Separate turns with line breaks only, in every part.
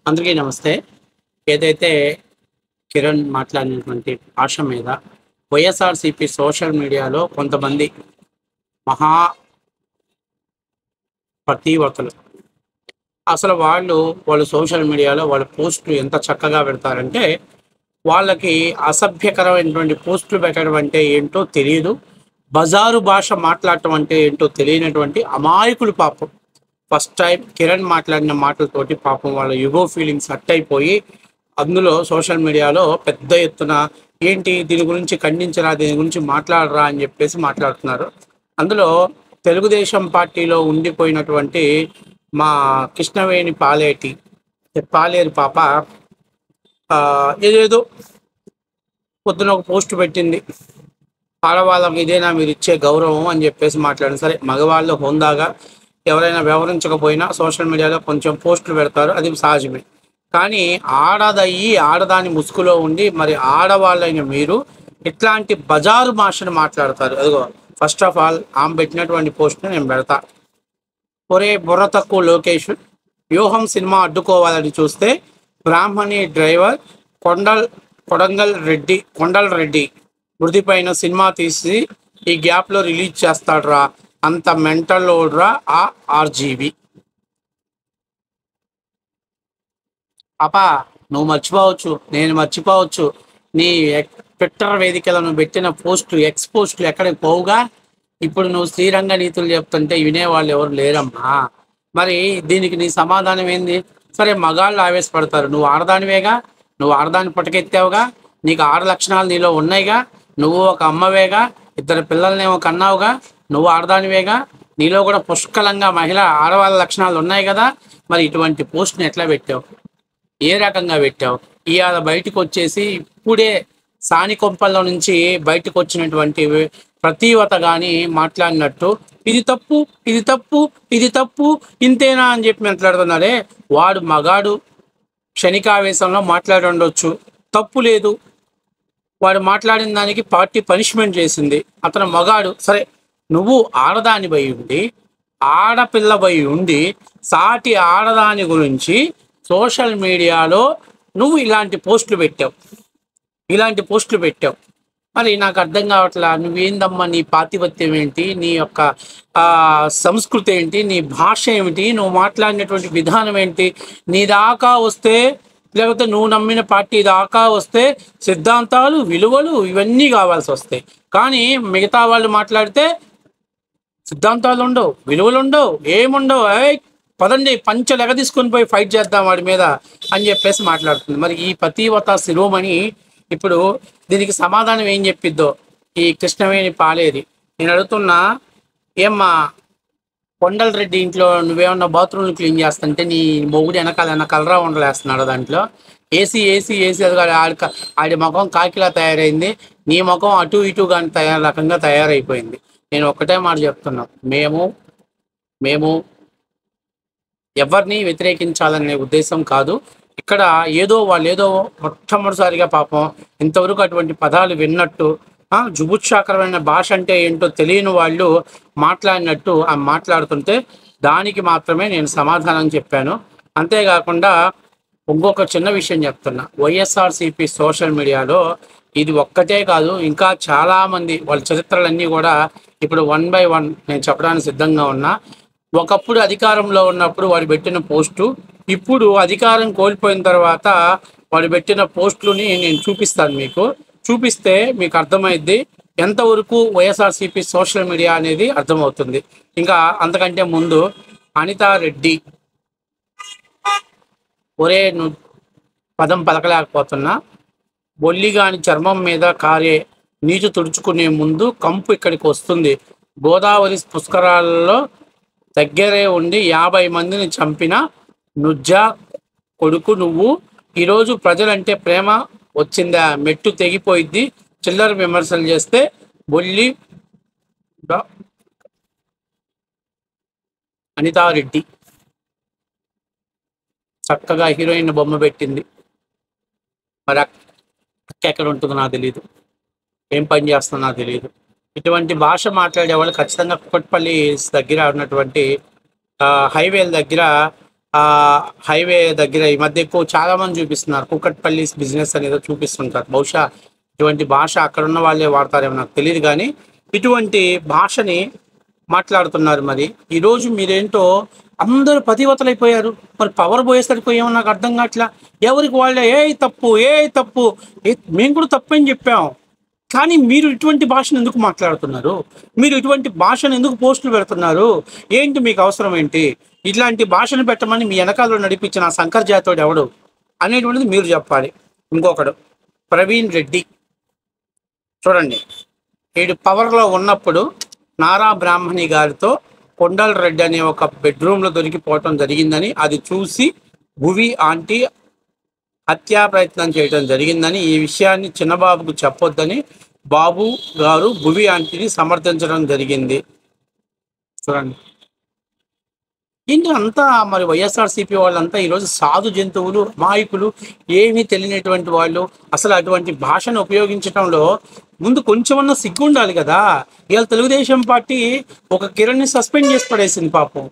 అందరికీ నమస్తే. ఏదైతే కిరణ్ మాట్లాడినటువంటి భాష మీద వైఎస్ఆర్సీపీ సోషల్ మీడియాలో కొంతమంది మహా ప్రతివతలు అసలు వాళ్ళు సోషల్ మీడియాలో వాళ్ళ పోస్టులు ఎంత చక్కగా పెడతారంటే వాళ్ళకి అసభ్యకరమైనటువంటి పోస్టులు పెట్టడం అంటే ఏంటో తెలియదు. బజారు భాష మాట్లాడటం అంటే ఏంటో తెలియనటువంటి అమాయకులు పాపం. ఫస్ట్ టైం కిరణ్ మాట్లాడిన మాటలతోటి పాపం వాళ్ళ యుగో ఫీలింగ్స్ హర్ట్ అయిపోయి అందులో సోషల్ మీడియాలో పెద్ద ఎత్తున ఏంటి దీని గురించి ఖండించరా, దీని గురించి మాట్లాడరా అని చెప్పేసి మాట్లాడుతున్నారు. అందులో తెలుగుదేశం పార్టీలో ఉండిపోయినటువంటి మా కృష్ణవేణి పాలేరు పాప ఏదేదో పొద్దున ఒక పోస్ట్ పెట్టింది. ఆడవాళ్ళకి ఇదేనా మీరు ఇచ్చే గౌరవం అని చెప్పేసి మాట్లాడింది. సరే, మగవాళ్ళు హోందాగా ఎవరైనా వ్యవహరించకపోయినా సోషల్ మీడియాలో కొంచెం పోస్టులు పెడతారు, అది సహజమే. కానీ ఆడదాని ముసుగులో ఉండి మరి ఆడవాళ్ళైన మీరు ఇట్లాంటి బజారు భాషను మాట్లాడతారు. అదిగో ఫస్ట్ ఆఫ్ ఆల్ ఆమె పెట్టినటువంటి పోస్ట్ని నేను పెడతా. ఒరే బుర్ర తక్కువ లోకేష్, వ్యూహం సినిమా అడ్డుకోవాలని చూస్తే బ్రాహ్మణి డ్రైవర్ కొండల్ రెడ్డి మృతిపైన సినిమా తీసి ఈ గ్యాప్లో రిలీజ్ చేస్తాడురా, అంత మెంటల్ లోడ్రా ఆ ఆర్జీవి. పాపా, నువ్వు మర్చిపోవచ్చు, నేను మర్చిపోవచ్చు. నీ ట్విట్టర్ వేదికలను పెట్టిన ఎక్స్ పోస్టులు ఎక్కడికి పోవుగా. ఇప్పుడు నువ్వు శ్రీరంగ నీతులు చెప్తుంటే వినేవాళ్ళు ఎవరు లేరమ్మా. మరి దీనికి నీ సమాధానం ఏంది? సరే, మగాళ్ళు ఆవేశపడతారు, నువ్వు ఆడదానివేగా, నువ్వు ఆడదాన్ని పట్టుకెత్తావుగా, నీకు 6 లక్షణాలు నీలో ఉన్నాయిగా, నువ్వు ఒక అమ్మవేగా, 2 పిల్లలనేమో కన్నావుగా, నువ్వు ఆడదానివేగా, నీలో కూడా పుష్కలంగా ఆడవాళ్ళ లక్షణాలు ఉన్నాయి కదా. మరి ఇటువంటి పోస్ట్ని ఎట్లా పెట్టావు, ఏ రకంగా పెట్టావు? ఇవాళ బయటకు వచ్చేసి ఇప్పుడే సాని కొంపల్లో నుంచి బయటకు వచ్చినటువంటి ప్రతివత కానీ మాట్లాడినట్టు ఇది తప్పు ఇంతేనా అని చెప్పి మాట్లాడుతున్నారే. వాడు మగాడు, క్షణికావేశంలో మాట్లాడి ఉండొచ్చు, తప్పు లేదు. వాడు మాట్లాడిన దానికి పార్టీ పనిష్మెంట్ చేసింది, అతను మగాడు. సరే, నువ్వు ఆడదానిపై ఉండి ఆడపిల్లపై ఉండి సాటి ఆడదాని గురించి సోషల్ మీడియాలో నువ్వు ఇలాంటి పోస్టులు పెట్టావు. మరి నాకు అర్థం కావట్లా, నువ్వేందమ్మా, నీ పాతిపత్యం ఏంటి, నీ యొక్క సంస్కృతి ఏంటి, నీ భాష ఏమిటి, నువ్వు మాట్లాడినటువంటి విధానం ఏంటి? నీ దాకా వస్తే, లేకపోతే నువ్వు నమ్మిన పార్టీ దాకా వస్తే సిద్ధాంతాలు, విలువలు ఇవన్నీ కావాల్సి వస్తాయి. కానీ మిగతా వాళ్ళు మాట్లాడితే సిద్ధాంతాలు ఉండవు, విలువలు ఉండవు, ఏముండవు. పదండి, పంచెలు ఎగదీసుకొని పోయి ఫైట్ చేద్దాం వాడి మీద అని చెప్పేసి మాట్లాడుతుంది. మరి ఈ పతివత శిరోమణి ఇప్పుడు దీనికి సమాధానం ఏం చెప్పిద్దో ఈ కృష్ణవేణి పాలేరి. నేను అడుగుతున్నా, ఏమ్మా కొండల రెడ్డి ఇంట్లో నువ్వేమన్నా బాత్రూమ్లు క్లీన్ చేస్తుంటే నీ మొగుడు వెనకాల కలరా ఉండలేస్తున్నాడు. దాంట్లో ఏసీ అది ఆడి ముఖం కాకిలా తయారైంది, నీ ముఖం అటు ఇటు కానీ రకంగా తయారైపోయింది. నేను ఒక్కటే మాట చెప్తున్నా, మేము ఎవరిని వ్యతిరేకించాలనే ఉద్దేశం కాదు. ఇక్కడ వాళ్ళు మొట్టమొదటిసారిగా పాపం ఇంతవరకు అటువంటి పదాలు విన్నట్టు, జుగుత్సాకరమైన భాష అంటే ఏంటో తెలియని వాళ్ళు మాట్లాడినట్టు మాట్లాడుతుంటే దానికి మాత్రమే నేను సమాధానం చెప్పాను. అంతేకాకుండా ఇంకొక చిన్న విషయం చెప్తున్నా, వైఎస్ఆర్సీపీ సోషల్ మీడియాలో ఇది ఒక్కటే కాదు, ఇంకా చాలామంది వాళ్ళ చరిత్రలన్నీ కూడా ఇప్పుడు 1 by 1 నేను చెప్పడానికి సిద్ధంగా ఉన్నా. ఒకప్పుడు అధికారంలో ఉన్నప్పుడు వాడు పెట్టిన పోస్టు, ఇప్పుడు అధికారం కోల్పోయిన తర్వాత వాడు పెట్టిన పోస్టులని నేను చూపిస్తాను. చూపిస్తే మీకు అర్థమైద్ది ఎంతవరకు వైఎస్ఆర్సీపీ సోషల్ మీడియా అనేది అర్థమవుతుంది. ఇంకా అంతకంటే ముందు అనితారెడ్డి, ఒరే నువ్వు పదం పలకలేకపోతున్నా, బొల్లిగాని చర్మం మీద కారే నీరు తుడుచుకునే ముందు కంపు ఇక్కడికి వస్తుంది. గోదావరి పుష్కరాలలో దగ్గరే ఉండి 50 మందిని చంపిన నుజ్జా కొడుకు నువ్వు. ఈరోజు ప్రజలంటే ప్రేమ వచ్చిందా, మెట్టు తెగిపోయిద్ది. చిల్లర విమర్శలు చేస్తే బొల్లి. అనితారెడ్డి చక్కగా హీరోయిన్ బొమ్మ పెట్టింది. మరి అక్క ఎక్కడ ఉంటుందో నాకు తెలియదు, ఏం పని చేస్తుందో నాకు తెలియదు. ఇటువంటి భాష మాట్లాడే వాళ్ళు ఖచ్చితంగా కుక్కట్పల్లి దగ్గర ఉన్నటువంటి హైవేల దగ్గర ఆ హైవే దగ్గర ఈ మధ్య ఎక్కువ చాలా మంది చూపిస్తున్నారు. కూకట్పల్లి బిజినెస్ అనేది చూపిస్తుంటారు. బహుశా ఇటువంటి భాష అక్కడ ఉన్న వాళ్ళే వాడతారేమో నాకు తెలియదు, కానీ ఇటువంటి భాషని మాట్లాడుతున్నారు. మరి ఈరోజు మీరేంటో అందరూ పతివతలైపోయారు. మరి పవర్ పోయేసరికి ఏమో నాకు అర్థం కావట్లా. ఎవరికి వాళ్ళే ఏ తప్పు ఏ తప్పు, మేము కూడా తప్పని చెప్పాం, కానీ మీరు ఇటువంటి భాషను ఎందుకు మాట్లాడుతున్నారు? మీరు ఇటువంటి భాషను ఎందుకు పోస్టులు పెడుతున్నారు? ఏంటి మీకు అవసరం ఏంటి? ఇట్లాంటి భాషను పెట్టమని మీ వెనకాలలో నడిపించిన ఆ శంకర్ జాతోడు ఎవడు అనేటువంటిది మీరు చెప్పాలి. ఇంకొకడు ప్రవీణ్ రెడ్డి చూడండి, వీడు పవర్లో ఉన్నప్పుడు నారా బ్రాహ్మణి గారితో కొండల రెడ్డి అనే ఒక బెడ్రూమ్లో దొరికిపోవటం జరిగిందని, అది చూసి భువి ఆంటీ హత్యా ప్రయత్నం చేయడం జరిగిందని, ఈ విషయాన్ని చిన్నబాబుకు చెప్పొద్దని బాబు గారు భువి ఆంటీని సమర్థించడం జరిగింది. చూడండి ఏంటి అంతా. మరి వైఎస్ఆర్సీపీ వాళ్ళంతా ఈరోజు సాధు జంతువులు, అమాయకులు, ఏమీ తెలియనటువంటి వాళ్ళు. అసలు అటువంటి భాషను ఉపయోగించడంలో ముందు కొంచెమన్నా సిగ్గు ఉండాలి కదా. ఇవాళ తెలుగుదేశం పార్టీ ఒక కిరణ్ని సస్పెండ్ చేసి పడేసింది పాపం.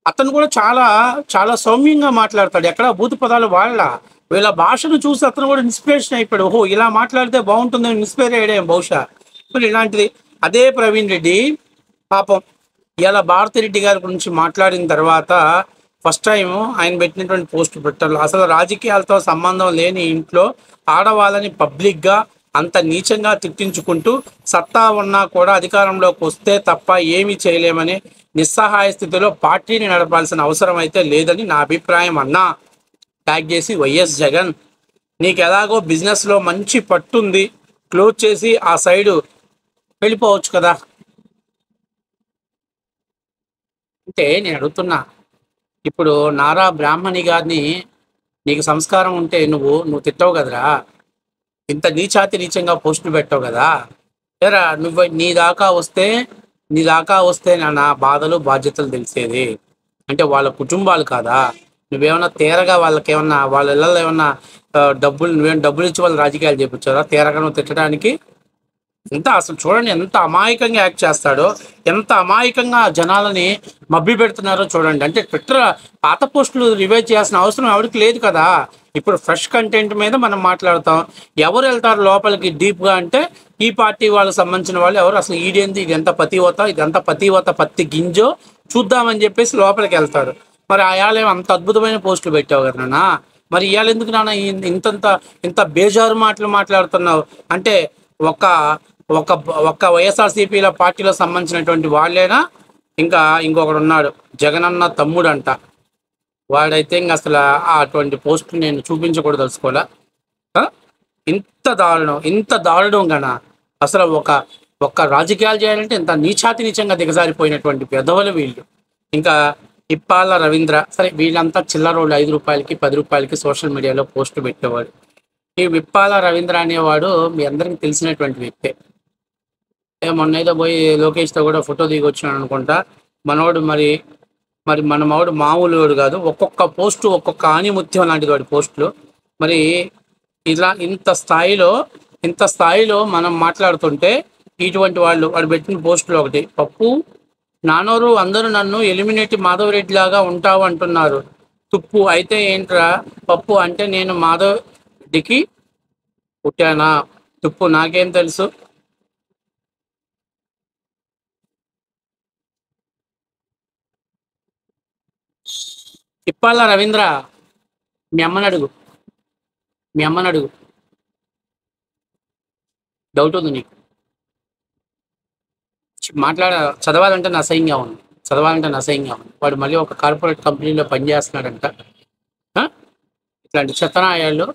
అతను కూడా చాలా చాలా సౌమ్యంగా మాట్లాడతాడు, ఎక్కడ భూత పదాలు వాళ్ళ. వీళ్ళ భాషను చూసి అతను కూడా ఇన్స్పిరేషన్ అయిపోయాడు. ఓహో ఇలా మాట్లాడితే బాగుంటుందని ఇన్స్పైర్ అయ్యాడే బహుశా. మరి ఇలాంటిది అదే ప్రవీణ్ రెడ్డి పాపం ఇలా భారతిరెడ్డి గారి గురించి మాట్లాడిన తర్వాత ఫస్ట్ టైం ఆయన పెట్టినటువంటి పోస్ట్ పెట్టారు. అసలు రాజకీయాలతో సంబంధం లేని ఇంట్లో ఆడవాళ్ళని పబ్లిక్గా అంత నీచంగా తిట్టించుకుంటూ సత్తా ఉన్నా కూడా అధికారంలోకి వస్తే తప్ప ఏమీ చేయలేమని నిస్సహాయ స్థితిలో పార్టీని నడపాల్సిన అవసరం అయితే లేదని నా అభిప్రాయం అన్నా. ట్యాగ్ చేసి వైఎస్ జగన్, నీకు ఎలాగో బిజినెస్లో మంచి పట్టుంది, క్లోజ్ చేసి ఆ సైడు వెళ్ళిపోవచ్చు కదా. అంటే నేను అడుగుతున్నా, ఇప్పుడు నారా బ్రాహ్మణి గారిని నీకు సంస్కారం ఉంటే నువ్వు తిట్టవు కదరా, ఇంత నీచంగా పోస్టులు పెట్టావు కదా. ఏరా నువ్వు నీ దాకా వస్తే నా బాధలు బాధ్యతలు తెలిసేది. అంటే వాళ్ళ కుటుంబాలు కాదా? నువ్వేమన్నా తేరగా వాళ్ళకేమన్నా వాళ్ళ ఇళ్ళల్లో ఏమన్నా నువ్వేమన్నా డబ్బులు ఇచ్చి వాళ్ళు రాజకీయాలు చేయించారా తేరగా నువ్వు తిట్టడానికి? ఎంత అసలు చూడండి ఎంత అమాయకంగా యాక్ట్ చేస్తాడో, ఎంత అమాయకంగా జనాలని మభ్య పెడుతున్నారో చూడండి. అంటే ట్విట్టర్ పాత పోస్టులు రివైజ్ చేయాల్సిన అవసరం ఎవరికి లేదు కదా. ఇప్పుడు ఫ్రెష్ కంటెంట్ మీద మనం మాట్లాడతాం. ఎవరు వెళ్తారు లోపలికి డీప్గా అంటే ఈ పార్టీ వాళ్ళకి సంబంధించిన వాళ్ళు ఎవరు, అసలు ఇదెంత పతివత పత్తి గింజో చూద్దామని చెప్పేసి లోపలికి వెళ్తారు. మరి ఆయాలేమో అంత అద్భుతమైన పోస్టులు పెట్టావు కదా నాన్న. మరి ఇవాళ ఎందుకు నాన్న ఇంత బేజారు మాటలు మాట్లాడుతున్నావు? అంటే ఒక ఒక ఒక వైఎస్ఆర్సీపీల పార్టీలో సంబంధించినటువంటి వాళ్ళేనా? ఇంకొకడు ఉన్నాడు జగనన్న తమ్ముడు అంట, వాడైతే ఇంక అసలు అటువంటి పోస్టులు నేను చూపించకూడదు తెలుసుకోవాలా. ఇంత దారుణం గనా అసలు ఒక రాజకీయాలు చేయాలంటే ఇంత నీచంగా దిగజారిపోయినటువంటి పెదవులు వీళ్ళు. ఇంకా ఇప్పాల రవీంద్ర, సరే వీళ్ళంతా చిల్లరోళ్ళు 5 రూపాయలకి 10 రూపాయలకి సోషల్ మీడియాలో పోస్టు పెట్టేవాడు. ఈ విప్పాల రవీంద్ర అనేవాడు మీ అందరికి తెలిసినటువంటి వ్యక్తే. మొన్న ఏదో పోయి లోకేష్తో కూడా ఫోటో దిగి వచ్చినాడు అనుకుంటా. మరి మనవాడు మామూలు వాడు కాదు. ఒక్కొక్క పోస్టు ఒక్కొక్క ఆనిముత్యం లాంటిది వాడి పోస్టులు. మరి ఇలా ఇంత స్థాయిలో మనం మాట్లాడుతుంటే ఇటువంటి వాడు పెట్టిన పోస్టులు ఒకటి, పప్పు నానోరు అందరూ నన్ను ఎలిమినేటి మాధవరెడ్డి లాగా ఉంటావు అంటున్నారు. తుప్పు అయితే ఏంట్రా పప్పు అంటే నేను మాధవ్ రెడ్డికి పుట్టానా? తుప్పు నాకేం తెలుసు. ఇప్పాల రవీంద్ర మీ అమ్మని అడుగు, డౌట్ ఉంది నీకు. చదవాలంటే అసహ్యంగా ఉంది. వాడు మళ్ళీ ఒక కార్పొరేట్ కంపెనీలో పనిచేస్తున్నాడంట. ఇట్లాంటి చెత్తనాయాళ్ళు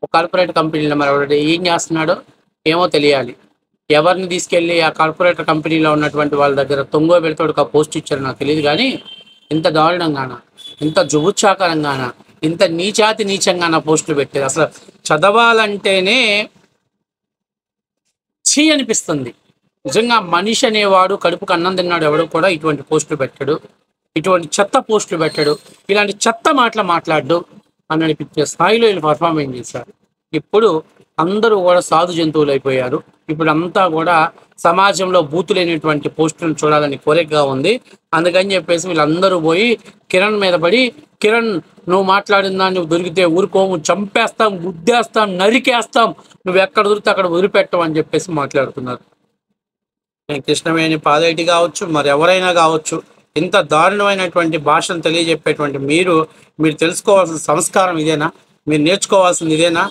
ఒక కార్పొరేట్ కంపెనీలో మరి వాడు ఏం చేస్తున్నాడో ఏమో తెలియాలి. ఎవరిని తీసుకెళ్ళి ఆ కార్పొరేట్ కంపెనీలో ఉన్నటువంటి వాళ్ళ దగ్గర తొంగో పెడతాడు ఒక పోస్ట్ ఇచ్చారు నాకు తెలియదు, కానీ ఇంత దారుణంగానా, ఇంత జుగుచ్చాకరంగానా, ఇంత నీచంగాన పోస్టులు పెట్టేది అసలు చదవాలంటేనే చీ అనిపిస్తుంది. నిజంగా మనిషి అనేవాడు కడుపుకు అన్నం తిన్నాడు ఎవడు కూడా ఇటువంటి పోస్టులు పెట్టాడు, ఇటువంటి చెత్త పోస్టులు పెట్టాడు, ఇలాంటి చెత్త మాటలు మాట్లాడు అని అనిపించే స్థాయిలో వీళ్ళు పర్ఫార్మెన్స్ చేశారు. ఇప్పుడు అందరూ కూడా సాధు జంతువులు అయిపోయారు. ఇప్పుడు అంతా కూడా సమాజంలో బూతులైనటువంటి పోస్టులను చూడాలని కోరికగా ఉంది. అందుకని చెప్పేసి వీళ్ళందరూ పోయి కిరణ్ మీద పడి, కిరణ్ నువ్వు మాట్లాడిన దాన్ని దొరికితే ఊరుకోము, చంపేస్తాం, గుద్దేస్తాం, నరికేస్తాం, నువ్వు ఎక్కడ దొరికితే అక్కడ వదిలిపెట్టవు అని చెప్పేసి మాట్లాడుతున్నారు. కృష్ణవేణి పాదరెడ్డి కావచ్చు, మరి ఎవరైనా కావచ్చు, ఇంత దారుణమైనటువంటి భాషను తెలియజెప్పేటువంటి మీరు తెలుసుకోవాల్సిన సంస్కారం ఇదేనా? మీరు నేర్చుకోవాల్సింది ఇదేనా?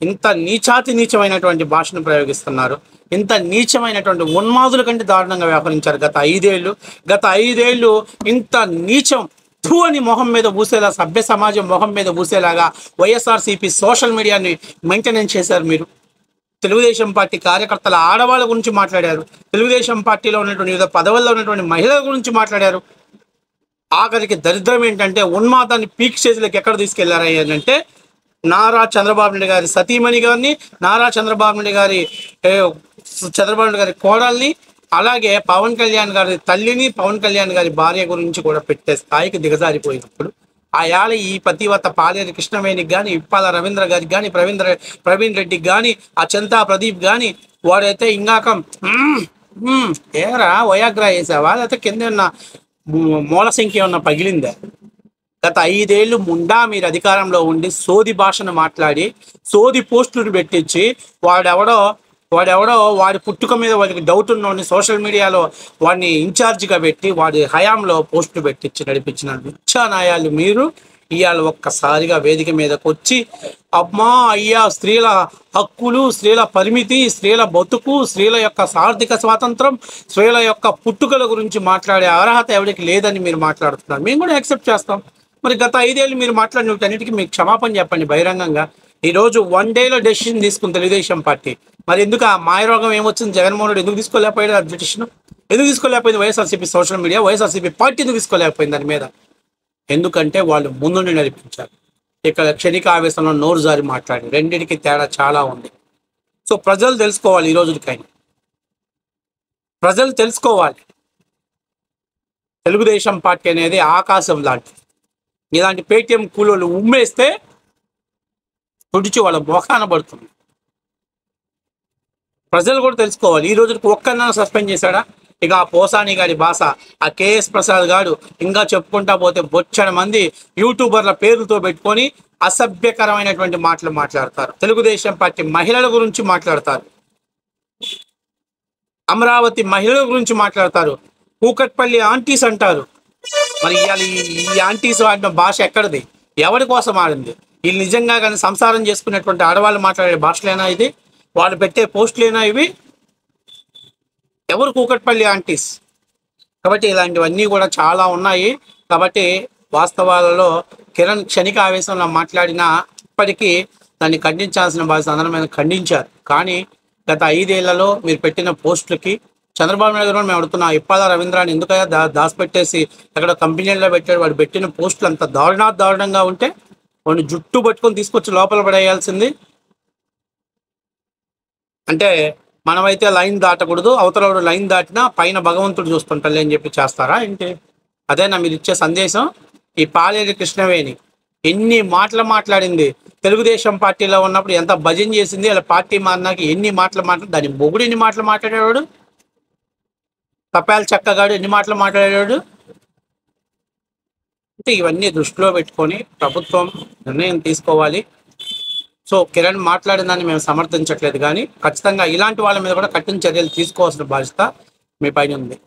ఇంత నీచమైనటువంటి భాషను ప్రయోగిస్తున్నారు. ఇంత నీచమైనటువంటి ఉన్మాదుల కంటే దారుణంగా వ్యవహరించారు గత ఐదేళ్ళు ఇంత నీచం అని మొహం మీద పూసేలా, సభ్య సమాజం మొహం మీద పూసేలాగా వైఎస్ఆర్సీపీ సోషల్ మీడియాని మెయింటెనెన్స్ చేశారు. మీరు తెలుగుదేశం పార్టీ కార్యకర్తల ఆడవాళ్ళ గురించి మాట్లాడారు. తెలుగుదేశం పార్టీలో ఉన్నటువంటి వివిధ పదవుల్లో ఉన్నటువంటి మహిళల గురించి మాట్లాడారు. ఆఖరికి దరిద్రం ఏంటంటే ఉన్మాదాన్ని పీక్ స్టేజ్లోకి ఎక్కడ తీసుకెళ్లారు అంటే నారా చంద్రబాబు నాయుడు గారి సతీమణి గారిని, నారా చంద్రబాబు నాయుడు గారి కోడల్ని, అలాగే పవన్ కళ్యాణ్ గారి తల్లిని, పవన్ కళ్యాణ్ గారి భార్య గురించి కూడా పెట్టే స్థాయికి దిగజారిపోయినప్పుడు ఆయాల ఈ పతివత పాలేరు కృష్ణవేణికి కానీ, ఇప్పాల రవీంద్ర గారికి కానీ, ప్రవీణ్ రెడ్డికి కానీ, ఆ చింతా ప్రదీప్ కానీ వాడైతే ఇంగాక ఏరా వయాగ్రా వేసావా, లేకపోతే కింద ఉన్న మూల సంఖ్య ఉన్న పగిలిందా? గత 5 ఏళ్ళు ముండా మీరు అధికారంలో ఉండి సోది భాషను మాట్లాడి, సోది పోస్టులు పెట్టించి, వాడెవడో వాడి పుట్టుక మీద వాడికి డౌట్ ఉన్నోడిని సోషల్ మీడియాలో వాడిని ఇన్ఛార్జిగా పెట్టి వాడి హయాంలో పోస్టులు పెట్టించి నడిపించిన విచ్చానాయాలు మీరు ఇవాళ ఒక్కసారిగా వేదిక మీదకి వచ్చి అమ్మా అయ్యా స్త్రీల హక్కులు, స్త్రీల పరిమితి, స్త్రీల బతుకు, స్త్రీల యొక్క ఆర్థిక స్వాతంత్రం, స్త్రీల యొక్క పుట్టుకల గురించి మాట్లాడే అర్హత ఎవరికి లేదని మీరు మాట్లాడుతున్నారు. మేము కూడా యాక్సెప్ట్ చేస్తాం. మరి గత 5 ఏళ్ళు మీరు మాట్లాడిన వీటన్నిటికీ మీకు క్షమాపణ చెప్పండి బహిరంగంగా. ఈరోజు 1 డేలో డెసిషన్ తీసుకుని తెలుగుదేశం పార్టీ, మరి ఎందుకు ఆ మాయరోగం ఏమొచ్చింది? జగన్మోహన్ రెడ్డి ఎందుకు తీసుకోలేకపోయాడు? ఆ డెసిషన్ ఎందుకు తీసుకోలేకపోయింది? YSRCP social media, YSRCP party ఎందుకు తీసుకోలేకపోయింది దాని మీద? ఎందుకంటే వాళ్ళు ముందుండి నడిపించారు. ఇక్కడ క్షణిక ఆవేశంలో నోరు జారి మాట్లాడి రెండింటికి తేడా చాలా ఉంది. సో ప్రజలు తెలుసుకోవాలి. ఈ రోజుకైనా ప్రజలు తెలుసుకోవాలి, తెలుగుదేశం పార్టీ అనేది ఆకాశం లాంటిది. ఇలాంటి పేటీఎం కూలోళ్ళు ఉమ్మేస్తే పొడిచి వాళ్ళ మోకాన పడుతుంది. ప్రజలు కూడా తెలుసుకోవాలి. ఈ రోజుకి ఒక్కరినా సస్పెండ్ చేశాడా? ఇక ఆ పోసాని గారి భాష, ఆ కేఎస్ ప్రసాద్ గారు, ఇంకా చెప్పుకుంటా పోతే బొచ్చడ మంది యూట్యూబర్ల పేర్లతో పెట్టుకొని అసభ్యకరమైనటువంటి మాటలు మాట్లాడతారు. తెలుగుదేశం పార్టీ మహిళల గురించి మాట్లాడతారు, అమరావతి మహిళల గురించి మాట్లాడతారు, కూకట్పల్లి ఆంటీస్ అంటారు. మరి ఇవాళ ఈ ఆంటీస్ వాడిన భాష ఎక్కడిది? ఎవరి కోసం ఆడింది? వీళ్ళు నిజంగా కానీ సంసారం చేసుకునేటువంటి ఆడవాళ్ళు మాట్లాడే భాషలేనా ఇది? వాళ్ళు పెట్టే పోస్టులేనా ఇవి? ఎవరు కూకట్పల్లి ఆంటీస్? కాబట్టి ఇలాంటివన్నీ కూడా చాలా ఉన్నాయి. కాబట్టి వాస్తవాలలో కిరణ్ క్షణిక ఆవేశంలో మాట్లాడినా ఇప్పటికీ దాన్ని ఖండించాల్సిన బాధ్యత అందరి మీద ఖండించారు. కానీ గత 5 ఏళ్లలో మీరు పెట్టిన పోస్టులకి చంద్రబాబు నాయుడు గారు మేము అడుగుతున్నా, ఇప్పాల రవీంద్రాన్ని ఎందుకయ్యా దాచిపెట్టేసి ఎక్కడ కంపెనీల్లో పెట్టాడు? వాడు పెట్టిన పోస్టులు అంత దారుణంగా ఉంటే వాడిని జుట్టు పట్టుకొని తీసుకొచ్చి లోపల పడేయాల్సింది. అంటే మనమైతే లైన్ దాటకూడదు, అవతల లైన్ దాటినా పైన భగవంతుడు చూస్తుంటాలి అని చెప్పి చేస్తారా ఏంటి? అదేనా మీరు ఇచ్చే సందేశం? ఈ పాలేరు కృష్ణవేణి ఎన్ని మాటలు మాట్లాడింది, తెలుగుదేశం పార్టీలో ఉన్నప్పుడు ఎంత భజన చేసింది, అలా పార్టీ మారినాక ఎన్ని మాటలు దాని మొగుడు ఎన్ని మాటలు మాట్లాడేవాడు, కపాల్ చక్కగాడు ఎన్ని మాటలు మాట్లాడేవాడు. అంటే ఇవన్నీ దృష్టిలో పెట్టుకొని ప్రభుత్వం నిర్ణయం తీసుకోవాలి. సో కిరణ్ మాట్లాడిన దాన్ని మేము సమర్థించట్లేదు, కానీ ఖచ్చితంగా ఇలాంటి వాళ్ళ మీద కూడా కఠిన చర్యలు తీసుకోవాల్సిన బాధ్యత మీ పైన ఉంది.